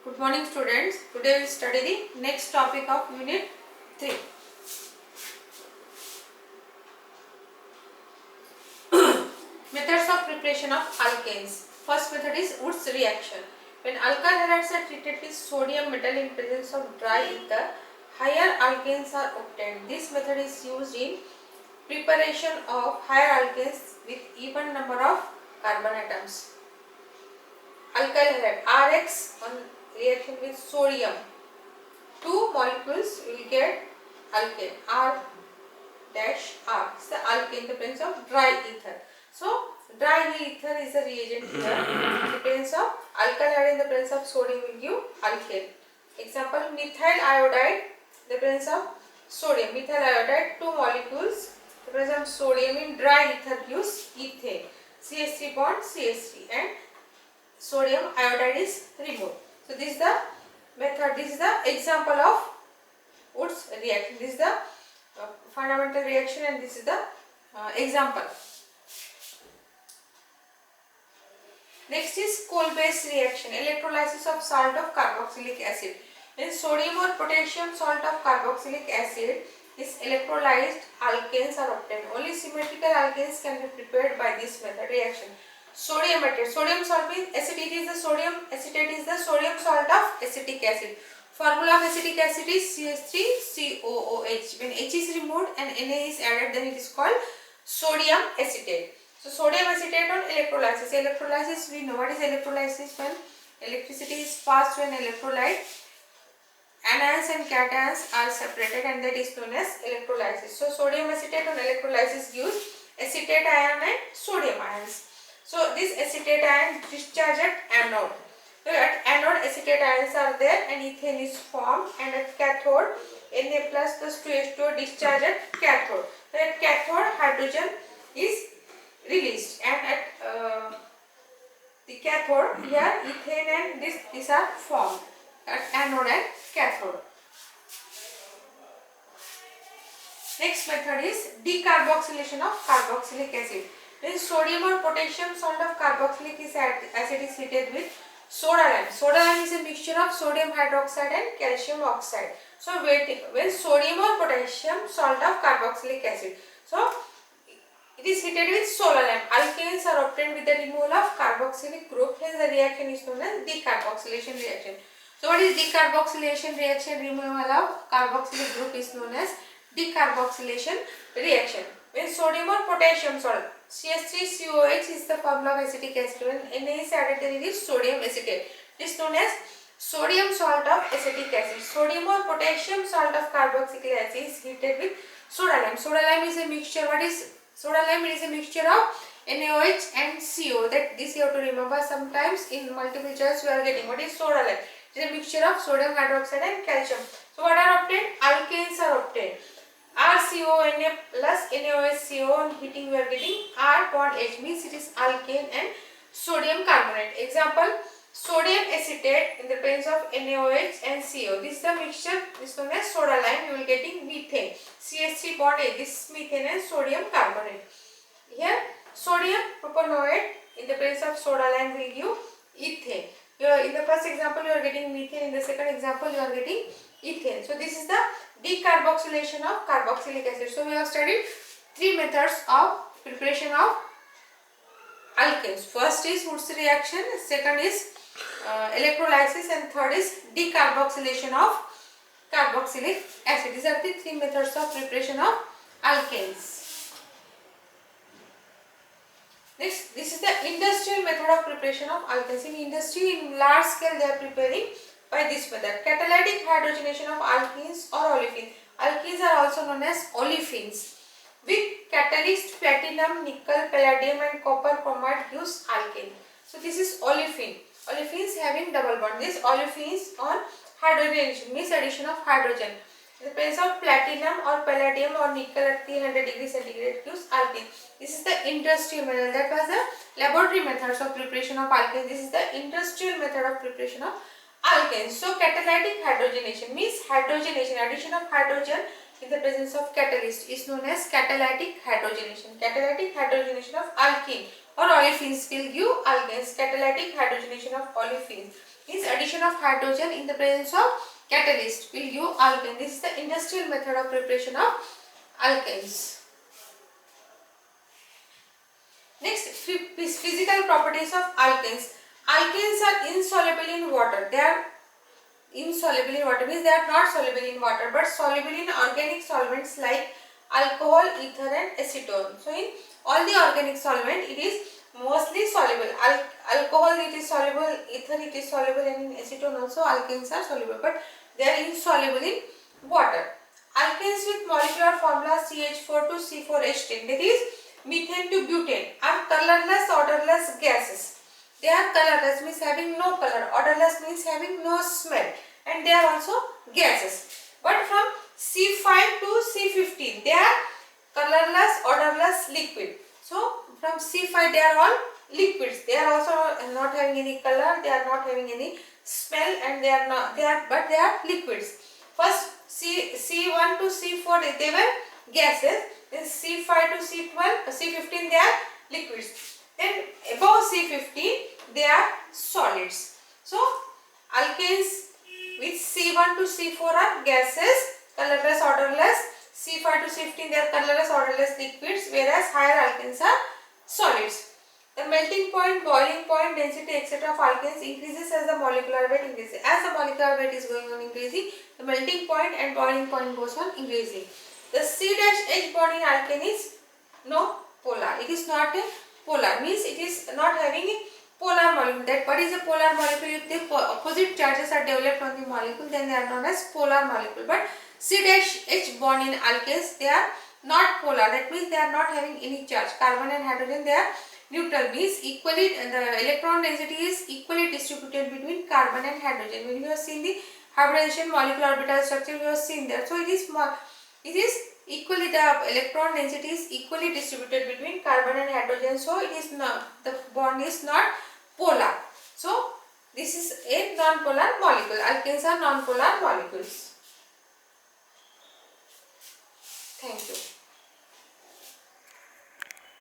Good morning students. Today we will study the next topic of unit 3. Methods of preparation of alkanes. First method is Wood's reaction. When alkyl halides are treated with sodium metal in presence of dry ether, higher alkanes are obtained. This method is used in preparation of higher alkanes with even number of carbon atoms. Alkyl halide Rx on reaction with sodium, two molecules will get alkane. R dash R is the alkane in the presence of dry ether. So dry ether is the reagent here. In the presence of alkyl halide in the presence of sodium will give alkane. Example, methyl iodide in the presence of sodium. Methyl iodide, two molecules in the presence of sodium in dry ether gives ethane. CH3 bond CH3 and sodium iodide is removed. So this is the method, this is the example of Wood's reaction. This is the fundamental reaction and this is the example. Next is coal-based reaction, electrolysis of salt of carboxylic acid. When sodium or potassium salt of carboxylic acid is electrolyzed, alkanes are obtained. Only symmetrical alkanes can be prepared by this method reaction. Sodium acetate. Sodium salt means acetate is the sodium, acetate is the sodium salt of acetic acid. Formula of acetic acid is CH3COOH. When H is removed and Na is added, then it is called sodium acetate. So sodium acetate on electrolysis. Electrolysis, we know what is electrolysis. When electricity is passed to an electrolyte, anions and cations are separated and that is known as electrolysis. So sodium acetate on electrolysis gives acetate ion and sodium ions. So this acetate ion discharge at anode. So at anode acetate ions are there and ethane is formed, and at cathode Na plus 2H2O discharge at cathode. So at cathode hydrogen is released and at the cathode here ethane and these are formed at anode and cathode. Next method is decarboxylation of carboxylic acid. When sodium or potassium salt of carboxylic acid is heated with soda lime. Soda lime is a mixture of sodium hydroxide and calcium oxide. So when sodium or potassium salt of carboxylic acid, so it is heated with soda lime, alkanes are obtained with the removal of carboxylic group. Hence the reaction is known as decarboxylation reaction. So what is decarboxylation reaction? Removal of carboxylic group is known as decarboxylation reaction. When sodium or potassium salt, CH3COH is the formula of acetic acid. When Na is added, then it is sodium acetate. It is known as sodium salt of acetic acid. Sodium or potassium salt of carboxylic acid is heated with soda lime. Soda lime is a mixture. What is soda lime? It is a mixture of NaOH and CO. That this you have to remember. Sometimes in multiple choice you are getting what is soda lime. It is a mixture of sodium hydroxide and calcium. So what are obtained? Alkanes are obtained. RCONA plus NaOH on heating we are getting R bond H, means it is alkane and sodium carbonate. Example, sodium acetate in the presence of NaOH and CO. This is the mixture, this is known as soda lime. You will getting methane. CH3 bond A, this is methane and sodium carbonate. Here sodium propanoate in the presence of soda lime will give ethane. In the first example you are getting methane, in the second example you are getting ethane. So this is the decarboxylation of carboxylic acid. So we have studied three methods of preparation of alkanes. First is Wood's reaction, second is electrolysis, and third is decarboxylation of carboxylic acid. These are the three methods of preparation of alkanes. Next, this is the industrial method of preparation of alkanes. In industry, in large scale they are preparing by this method. Catalytic hydrogenation of alkenes or olefins. Alkenes are also known as olefins. With catalyst platinum, nickel, palladium and copper chromate gives alkane. So this is olefin. Olefins having double bond. This olefins on hydrogenation means addition of hydrogen. In the presence of platinum or palladium or nickel at 300 degrees centigrade gives alkane. This is the industrial method. That was the laboratory methods of preparation of alkane. This is the industrial method of preparation of alkanes. So catalytic hydrogenation means hydrogenation, addition of hydrogen in the presence of catalyst is known as catalytic hydrogenation. Catalytic hydrogenation of alkene or olefins will give alkanes. Catalytic hydrogenation of olefins. Means addition of hydrogen in the presence of catalyst will give alkane. This is the industrial method of preparation of alkanes. Next, physical properties of alkanes. Alkanes are insoluble in water. They are insoluble in water means they are not soluble in water but soluble in organic solvents like alcohol, ether and acetone. So in all the organic solvent it is mostly soluble. Alcohol it is soluble, ether it is soluble, and in acetone also alkanes are soluble, but they are insoluble in water. Alkanes with molecular formula CH4 to C4H10, that is methane to butane, are colorless, odorless gases. They are colorless means having no color, odorless means having no smell, and they are also gases. But from C5 to C15 they are colorless, odorless, liquid. So from C5 they are all liquids. They are also not having any color, they are not having any smell, and they are liquids. First C1 to C4 they were gases. Then C5 to C15 they are liquids. Then above C15 they are solids. So alkanes with C1 to C4 are gases, colorless, odorless. C5 to C15 they are colorless, odorless liquids, whereas higher alkanes are solids. The melting point, boiling point, density etc. of alkanes increases as the molecular weight increases. As the molecular weight is going on increasing, the melting point and boiling point goes on increasing. The C-H bond in alkane is no polar. It is not a polar, means it is not having a polar molecule. That what is a polar molecule? If the opposite charges are developed on the molecule, then they are known as polar molecule. But C-H bond in alkanes, they are not polar. That means they are not having any charge. Carbon and hydrogen they are neutral, means equally the electron density is equally distributed between carbon and hydrogen. When you have seen the hybridization molecular orbital structure, you have seen that. So it is equally, the electron density is equally distributed between carbon and hydrogen. So it is not, the bond is not polar. So this is a non-polar molecule. Alkanes are non-polar molecules. Thank you.